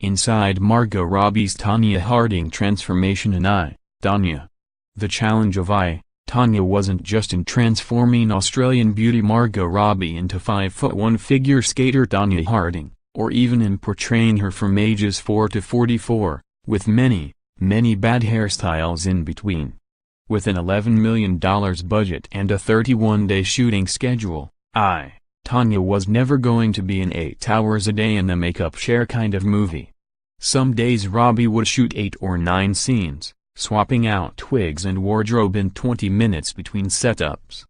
inside Margot Robbie's Tonya Harding transformation in I, Tonya. The challenge of I, Tonya wasn't just in transforming Australian beauty Margot Robbie into 5'1" figure skater Tonya Harding, or even in portraying her from ages 4 to 44, with many, many bad hairstyles in between. With an $11 million budget and a 31-day shooting schedule, I, Tonya was never going to be an 8 hours a day in the makeup chair kind of movie. Some days Robbie would shoot 8 or 9 scenes, swapping out wigs and wardrobe in 20 minutes between setups.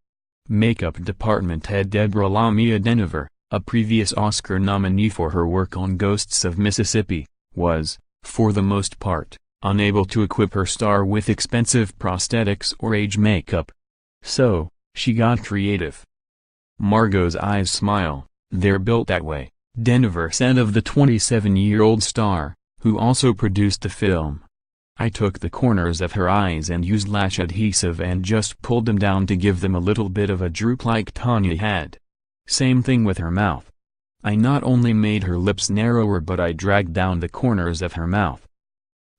Makeup department head Deborah LaMia Denaver, a previous Oscar nominee for her work on Ghosts of Mississippi, was, for the most part, unable to equip her star with expensive prosthetics or age makeup. So, she got creative. Margot's eyes smile, they're built that way, Denaver said of the 27-year-old star, who also produced the film. I took the corners of her eyes and used lash adhesive and just pulled them down to give them a little bit of a droop like Tonya had. Same thing with her mouth. I not only made her lips narrower but I dragged down the corners of her mouth.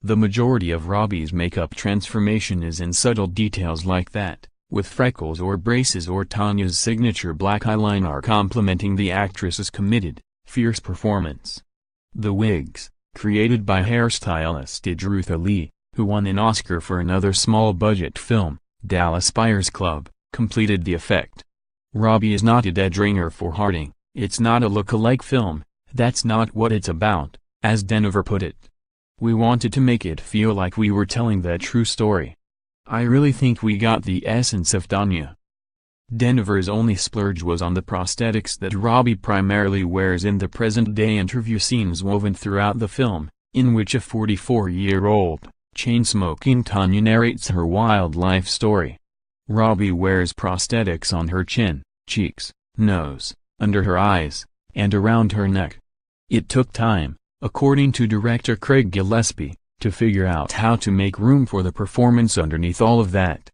The majority of Robbie's makeup transformation is in subtle details like that, with freckles or braces or Tonya's signature black eyeliner complementing the actress's committed, fierce performance. The wigs, created by hairstylist Deborah, who won an Oscar for another small-budget film, Dallas Buyers Club, completed the effect. Robbie is not a dead ringer for Harding, it's not a look-alike film, that's not what it's about, as Denaver put it. We wanted to make it feel like we were telling that true story. I really think we got the essence of Tonya. Denaver's only splurge was on the prosthetics that Robbie primarily wears in the present-day interview scenes woven throughout the film, in which a 44-year-old, chain-smoking Tonya narrates her wild life story. Robbie wears prosthetics on her chin, cheeks, nose, under her eyes, and around her neck. It took time, according to director Craig Gillespie, to figure out how to make room for the performance underneath all of that.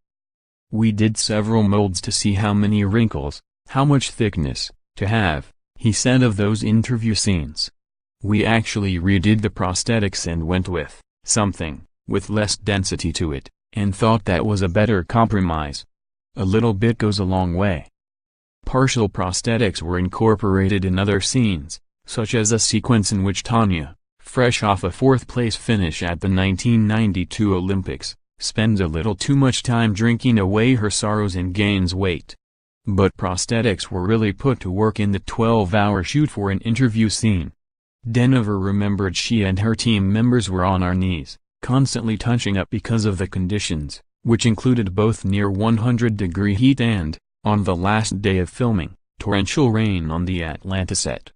We did several molds to see how many wrinkles, how much thickness, to have, he said of those interview scenes. We actually redid the prosthetics and went with something with less density to it, and thought that was a better compromise. A little bit goes a long way. Partial prosthetics were incorporated in other scenes, such as a sequence in which Tonya, fresh off a 4th-place finish at the 1992 Olympics, spends a little too much time drinking away her sorrows and gains weight. But prosthetics were really put to work in the 12-hour shoot for an interview scene. Denaver remembered she and her team members were on our knees, constantly touching up because of the conditions, which included both near 100-degree heat and, on the last day of filming, torrential rain on the Atlanta set.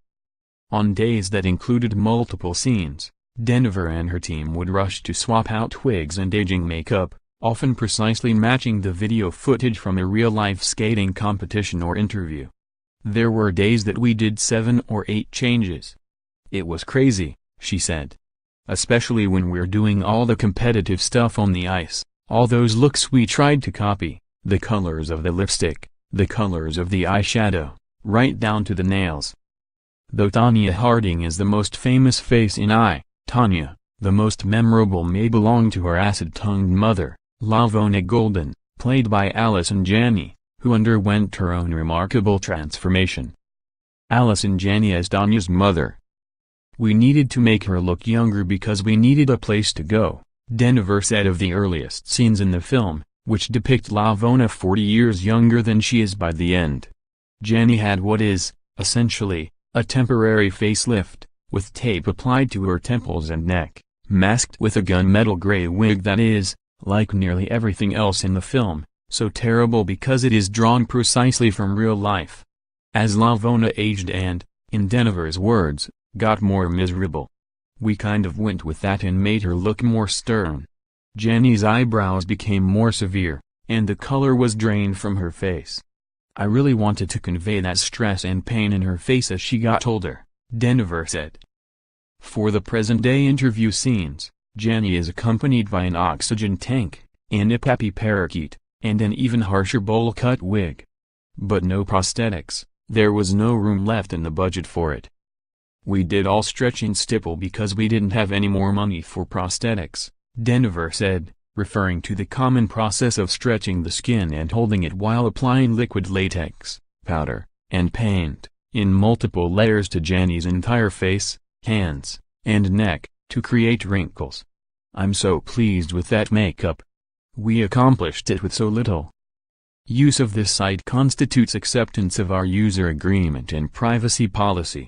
On days that included multiple scenes, Denaver and her team would rush to swap out wigs and aging makeup, often precisely matching the video footage from a real-life skating competition or interview. There were days that we did 7 or 8 changes. It was crazy, she said. Especially when we're doing all the competitive stuff on the ice, all those looks we tried to copy, the colors of the lipstick, the colors of the eyeshadow, right down to the nails. Though Tonya Harding is the most famous face in I, Tonya, the most memorable may belong to her acid-tongued mother, LaVona Golden, played by Allison Janney, who underwent her own remarkable transformation. Allison Janney as Tonya's mother. We needed to make her look younger because we needed a place to go, Denaver said of the earliest scenes in the film, which depict LaVona 40 years younger than she is by the end. Janney had what is, essentially, a temporary facelift, with tape applied to her temples and neck, masked with a gunmetal gray wig that is, like nearly everything else in the film, so terrible because it is drawn precisely from real life. As LaVona aged and, in Denaver's words, got more miserable. We kind of went with that and made her look more stern. Janney's eyebrows became more severe, and the color was drained from her face. I really wanted to convey that stress and pain in her face as she got older, Denaver said. For the present-day interview scenes, Janney is accompanied by an oxygen tank, an Ipapi parakeet, and an even harsher bowl-cut wig. But no prosthetics, there was no room left in the budget for it. We did all stretch and stipple because we didn't have any more money for prosthetics, Denaver said, referring to the common process of stretching the skin and holding it while applying liquid latex, powder, and paint, in multiple layers to Jenny's entire face, hands, and neck, to create wrinkles. I'm so pleased with that makeup. We accomplished it with so little. Use of this site constitutes acceptance of our user agreement and privacy policy.